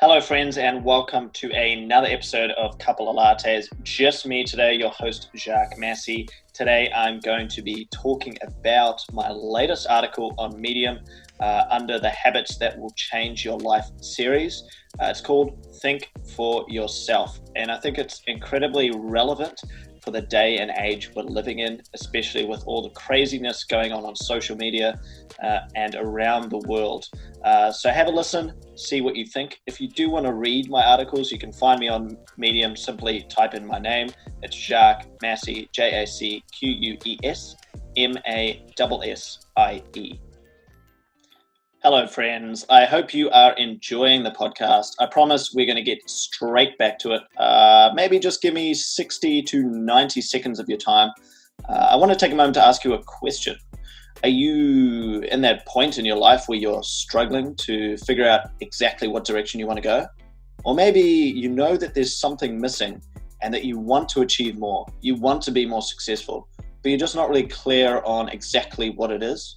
Hello, friends, and welcome to another episode of Couple of Lattes. Just me today, your host, Jacques Massey. Today, I'm going to be talking about my latest article on Medium under the Habits That Will Change Your Life series. It's called Think for Yourself, and I think it's incredibly relevant for the day and age we're living in, especially with all the craziness going on social media and around the world. So have a listen, see what you think. If you do want to read my articles, you can find me on Medium. Simply type in my name. It's Jacques Massey, Jacqueus Massie. Hello, friends. I hope you are enjoying the podcast. I promise we're going to get straight back to it. Maybe just give me 60 to 90 seconds of your time. I want to take a moment to ask you a question. Are you in that point in your life where you're struggling to figure out exactly what direction you want to go? Or maybe you know that there's something missing and that you want to achieve more. You want to be more successful, but you're just not really clear on exactly what it is.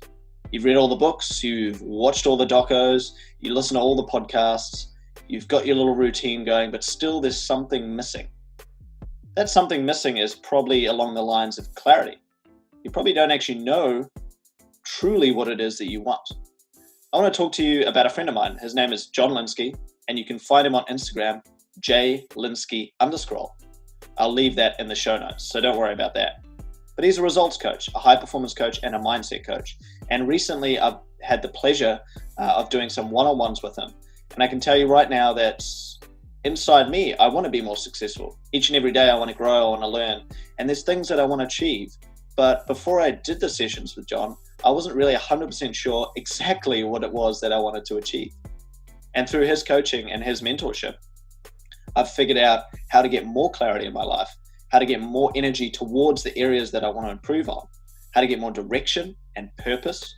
You've read all the books, you've watched all the docos, you listen to all the podcasts, you've got your little routine going, but still there's something missing. That something missing is probably along the lines of clarity. You probably don't actually know truly what it is that you want. I want to talk to you about a friend of mine. His name is John Lynskey, and you can find him on Instagram, @Lynskey_. I'll leave that in the show notes, so don't worry about that. But he's a results coach, a high performance coach, and a mindset coach. And recently I've had the pleasure of doing some one-on-ones with him. And I can tell you right now that inside me, I want to be more successful. Each and every day I want to grow, I want to learn. And there's things that I want to achieve. But before I did the sessions with John, I wasn't really 100% sure exactly what it was that I wanted to achieve. And through his coaching and his mentorship, I've figured out how to get more clarity in my life, how to get more energy towards the areas that I want to improve on, how to get more direction and purpose,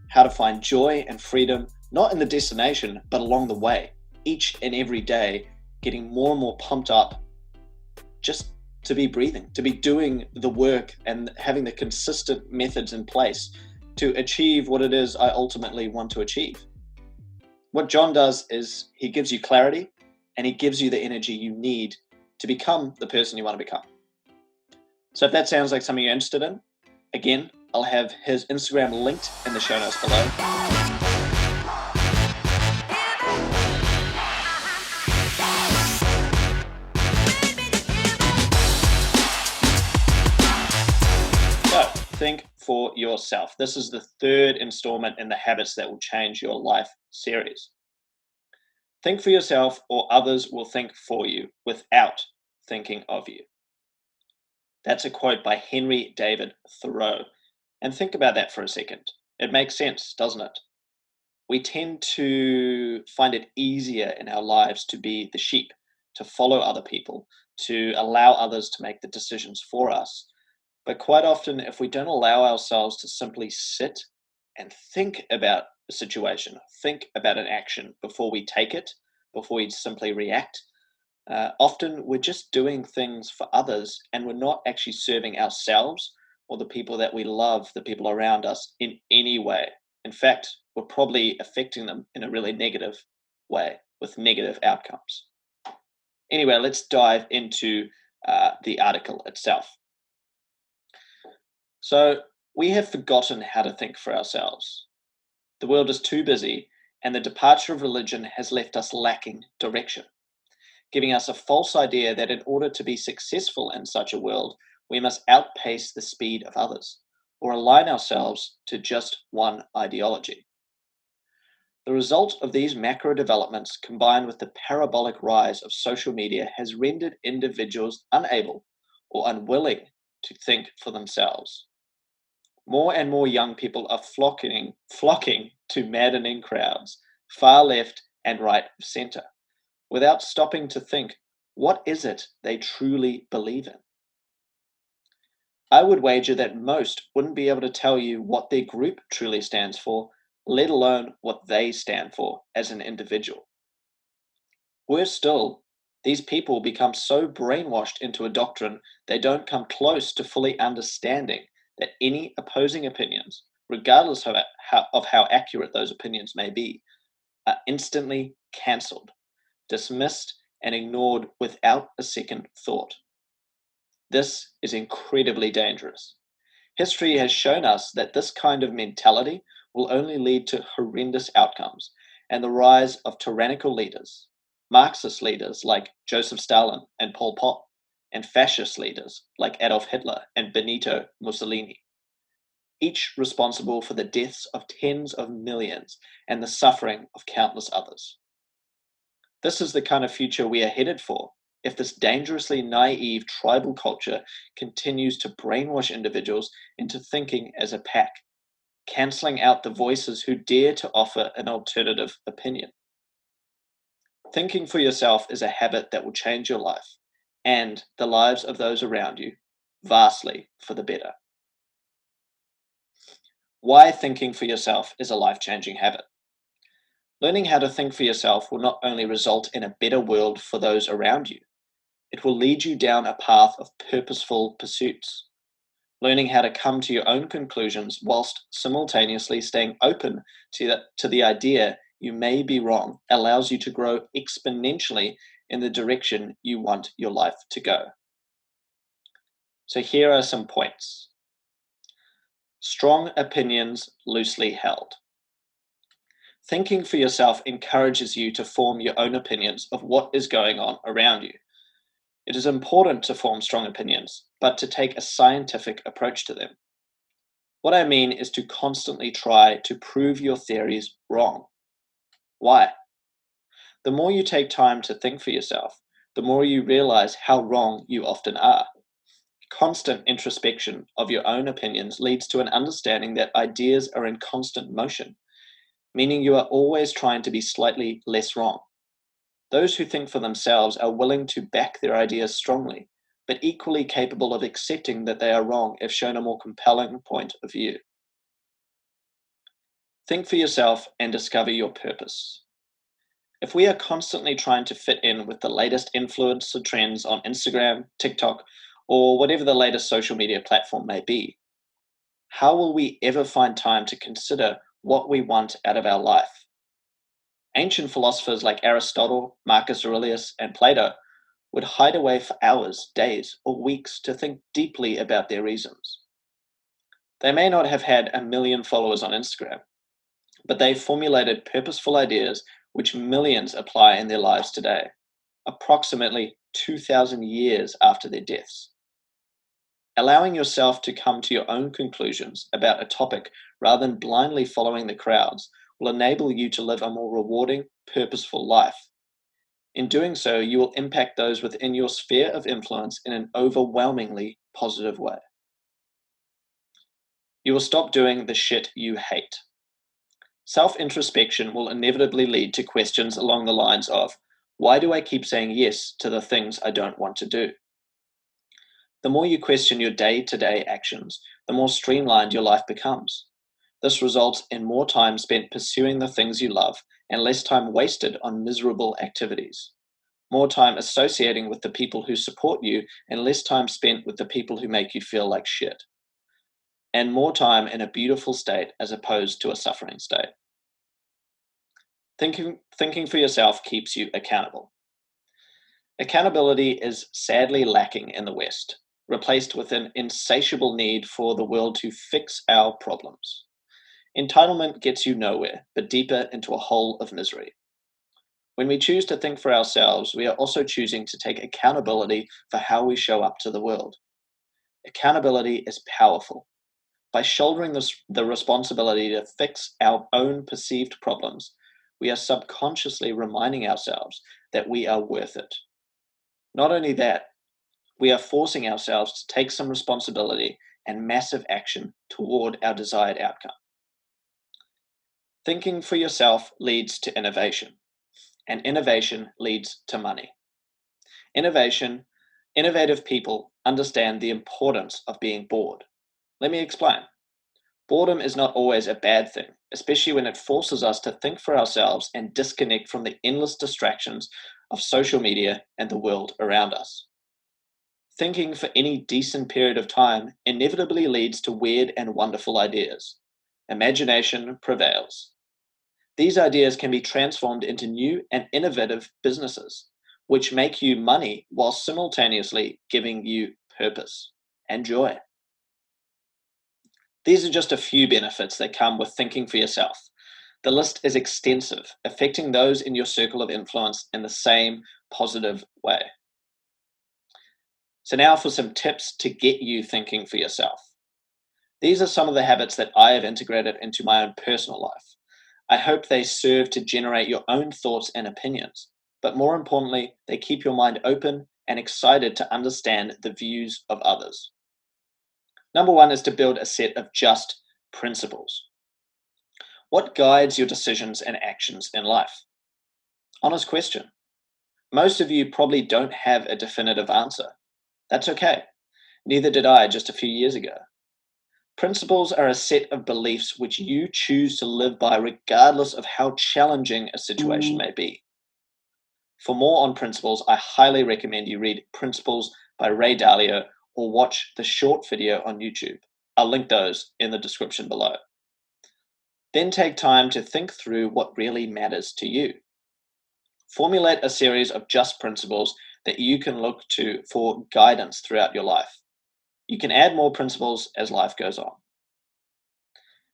how to find joy and freedom, not in the destination, but along the way, each and every day, getting more and more pumped up just to be breathing, to be doing the work and having the consistent methods in place to achieve what it is I ultimately want to achieve. What John does is he gives you clarity and he gives you the energy you need to become the person you want to become. So if that sounds like something you're interested in, again, I'll have his Instagram linked in the show notes below. So, think for yourself. This is the third installment in the Habits That Will Change Your Life series. Think for yourself, or others will think for you without thinking of you. That's a quote by Henry David Thoreau. And think about that for a second. It makes sense, doesn't it? We tend to find it easier in our lives to be the sheep, to follow other people, to allow others to make the decisions for us. But quite often, if we don't allow ourselves to simply sit and think about a situation, think about an action before we take it, before we simply react, often we're just doing things for others and we're not actually serving ourselves or the people that we love, the people around us in any way. In fact, we're probably affecting them in a really negative way with negative outcomes. Anyway, let's dive into the article itself. So we have forgotten how to think for ourselves. The world is too busy and the departure of religion has left us lacking direction, giving us a false idea that in order to be successful in such a world, we must outpace the speed of others or align ourselves to just one ideology. The result of these macro developments, combined with the parabolic rise of social media, has rendered individuals unable or unwilling to think for themselves. More and more young people are flocking to maddening crowds, far left and right of center, without stopping to think, what is it they truly believe in? I would wager that most wouldn't be able to tell you what their group truly stands for, let alone what they stand for as an individual. Worse still, these people become so brainwashed into a doctrine they don't come close to fully understanding that any opposing opinions, regardless of how accurate those opinions may be, are instantly cancelled, dismissed, and ignored without a second thought. This is incredibly dangerous. History has shown us that this kind of mentality will only lead to horrendous outcomes and the rise of tyrannical leaders, Marxist leaders like Joseph Stalin and Pol Pot, and fascist leaders like Adolf Hitler and Benito Mussolini, each responsible for the deaths of tens of millions and the suffering of countless others. This is the kind of future we are headed for if this dangerously naive tribal culture continues to brainwash individuals into thinking as a pack, cancelling out the voices who dare to offer an alternative opinion. Thinking for yourself is a habit that will change your life and the lives of those around you vastly for the better. Why thinking for yourself is a life-changing habit. Learning how to think for yourself will not only result in a better world for those around you, it will lead you down a path of purposeful pursuits. Learning how to come to your own conclusions whilst simultaneously staying open to the idea you may be wrong allows you to grow exponentially in the direction you want your life to go. So here are some points. Strong opinions loosely held. Thinking for yourself encourages you to form your own opinions of what is going on around you. It is important to form strong opinions, but to take a scientific approach to them. What I mean is to constantly try to prove your theories wrong. Why? The more you take time to think for yourself, the more you realize how wrong you often are. Constant introspection of your own opinions leads to an understanding that ideas are in constant motion, meaning you are always trying to be slightly less wrong. Those who think for themselves are willing to back their ideas strongly, but equally capable of accepting that they are wrong if shown a more compelling point of view. Think for yourself and discover your purpose. If we are constantly trying to fit in with the latest influencer trends on Instagram, TikTok, or whatever the latest social media platform may be, how will we ever find time to consider what we want out of our life? Ancient philosophers like Aristotle, Marcus Aurelius, and Plato would hide away for hours, days, or weeks to think deeply about their reasons. They may not have had 1 million followers on Instagram, but they formulated purposeful ideas which millions apply in their lives today, approximately 2,000 years after their deaths. Allowing yourself to come to your own conclusions about a topic rather than blindly following the crowds will enable you to live a more rewarding, purposeful life. In doing so, you will impact those within your sphere of influence in an overwhelmingly positive way. You will stop doing the shit you hate. Self-introspection will inevitably lead to questions along the lines of, why do I keep saying yes to the things I don't want to do? The more you question your day-to-day actions, the more streamlined your life becomes. This results in more time spent pursuing the things you love and less time wasted on miserable activities. More time associating with the people who support you and less time spent with the people who make you feel like shit. And more time in a beautiful state as opposed to a suffering state. Thinking for yourself keeps you accountable. Accountability is sadly lacking in the West, replaced with an insatiable need for the world to fix our problems. Entitlement gets you nowhere, but deeper into a hole of misery. When we choose to think for ourselves, we are also choosing to take accountability for how we show up to the world. Accountability is powerful. By shouldering the responsibility to fix our own perceived problems, we are subconsciously reminding ourselves that we are worth it. Not only that, we are forcing ourselves to take some responsibility and massive action toward our desired outcome. Thinking for yourself leads to innovation, and innovation leads to money. Innovative people understand the importance of being bored. Let me explain. Boredom is not always a bad thing, especially when it forces us to think for ourselves and disconnect from the endless distractions of social media and the world around us. Thinking for any decent period of time inevitably leads to weird and wonderful ideas. Imagination prevails. These ideas can be transformed into new and innovative businesses, which make you money while simultaneously giving you purpose and joy. These are just a few benefits that come with thinking for yourself. The list is extensive, affecting those in your circle of influence in the same positive way. So now for some tips to get you thinking for yourself. These are some of the habits that I have integrated into my own personal life. I hope they serve to generate your own thoughts and opinions, but more importantly, they keep your mind open and excited to understand the views of others. Number one is to build a set of just principles. What guides your decisions and actions in life? Honest question. Most of you probably don't have a definitive answer. That's okay. Neither did I just a few years ago. Principles are a set of beliefs which you choose to live by regardless of how challenging a situation may be. For more on principles, I highly recommend you read Principles by Ray Dalio or watch the short video on YouTube. I'll link those in the description below. Then take time to think through what really matters to you. Formulate a series of just principles that you can look to for guidance throughout your life. You can add more principles as life goes on.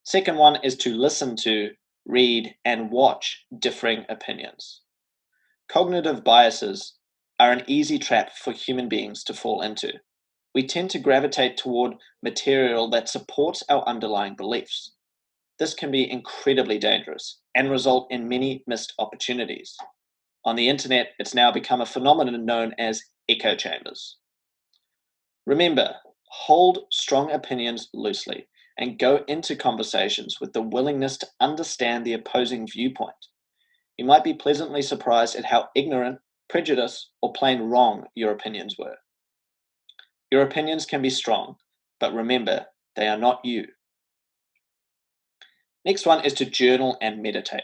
Second one is to listen to, read, and watch differing opinions. Cognitive biases are an easy trap for human beings to fall into. We tend to gravitate toward material that supports our underlying beliefs. This can be incredibly dangerous and result in many missed opportunities. On the internet, it's now become a phenomenon known as echo chambers. Remember, hold strong opinions loosely and go into conversations with the willingness to understand the opposing viewpoint. You might be pleasantly surprised at how ignorant, prejudiced, or plain wrong your opinions were. Your opinions can be strong, but remember, they are not you. Next one is to journal and meditate.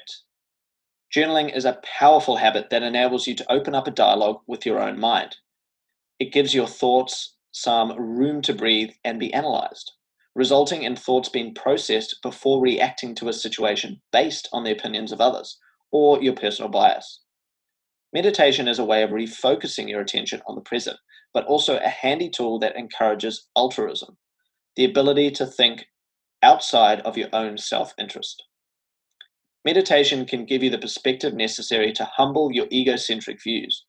Journaling is a powerful habit that enables you to open up a dialogue with your own mind. It gives your thoughts some room to breathe and be analyzed, resulting in thoughts being processed before reacting to a situation based on the opinions of others or your personal bias. Meditation is a way of refocusing your attention on the present, but also a handy tool that encourages altruism, the ability to think outside of your own self-interest. Meditation can give you the perspective necessary to humble your egocentric views,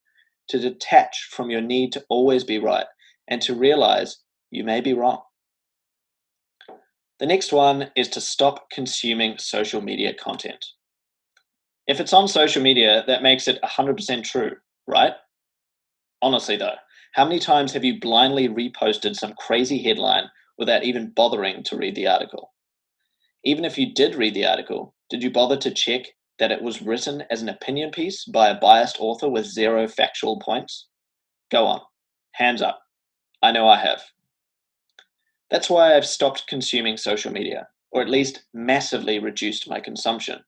to detach from your need to always be right, and to realize you may be wrong. The next one is to stop consuming social media content. If it's on social media, that makes it 100% true, right? Honestly though, how many times have you blindly reposted some crazy headline without even bothering to read the article? Even if you did read the article, did you bother to check that it was written as an opinion piece by a biased author with zero factual points? Go on, hands up. I know I have. That's why I've stopped consuming social media, or at least massively reduced my consumption.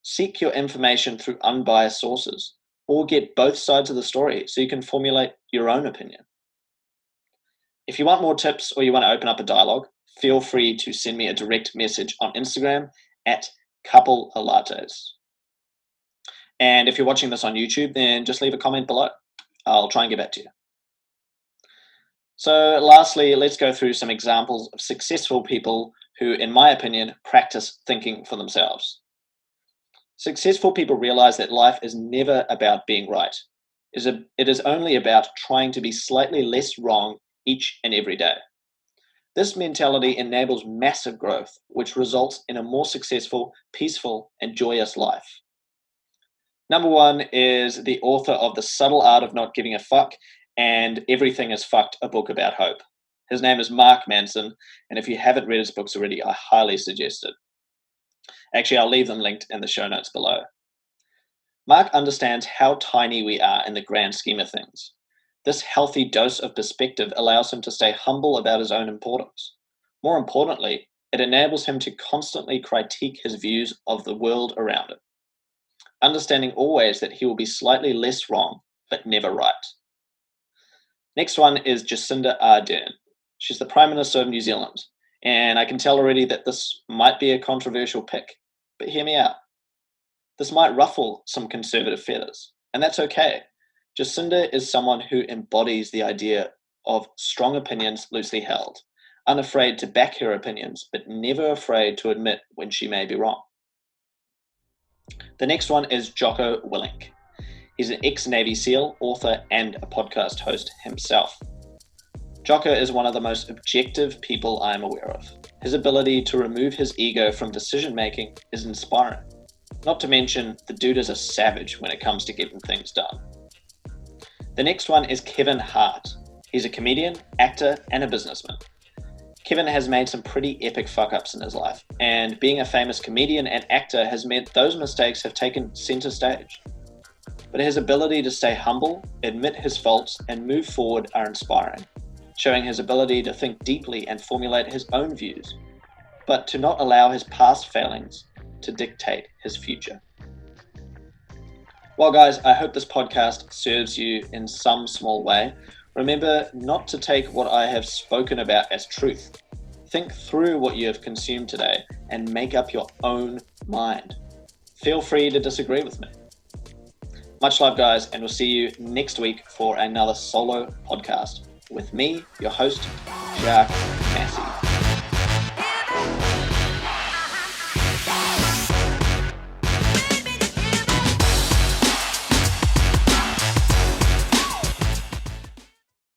Seek your information through unbiased sources, or get both sides of the story so you can formulate your own opinion. If you want more tips or you want to open up a dialogue, feel free to send me a direct message on Instagram at couplealattes. And if you're watching this on YouTube, then just leave a comment below. I'll try and get back to you. So lastly, let's go through some examples of successful people who, in my opinion, practice thinking for themselves. Successful people realize that life is never about being right. It is only about trying to be slightly less wrong each and every day. This mentality enables massive growth, which results in a more successful, peaceful, and joyous life. Number one is the author of The Subtle Art of Not Giving a Fuck and Everything is Fucked, a book about hope. His name is Mark Manson, and if you haven't read his books already, I highly suggest it. Actually, I'll leave them linked in the show notes below. Mark understands how tiny we are in the grand scheme of things. This healthy dose of perspective allows him to stay humble about his own importance. More importantly, it enables him to constantly critique his views of the world around him, understanding always that he will be slightly less wrong, but never right. Next one is Jacinda Ardern. She's the Prime Minister of New Zealand, and I can tell already that this might be a controversial pick, but hear me out. This might ruffle some conservative feathers, and that's okay. Jacinda is someone who embodies the idea of strong opinions loosely held, unafraid to back her opinions, but never afraid to admit when she may be wrong. The next one is Jocko Willink. He's an ex-Navy SEAL, author, and a podcast host himself. Jocko is one of the most objective people I am aware of. His ability to remove his ego from decision-making is inspiring. Not to mention, the dude is a savage when it comes to getting things done. The next one is Kevin Hart. He's a comedian, actor, and a businessman. Kevin has made some pretty epic fuck-ups in his life, and being a famous comedian and actor has meant those mistakes have taken center stage. But his ability to stay humble, admit his faults, and move forward are inspiring, showing his ability to think deeply and formulate his own views, but to not allow his past failings to dictate his future. Well, guys, I hope this podcast serves you in some small way. Remember not to take what I have spoken about as truth. Think through what you have consumed today and make up your own mind. Feel free to disagree with me. Much love, guys, and we'll see you next week for another solo podcast with me, your host, Jacques.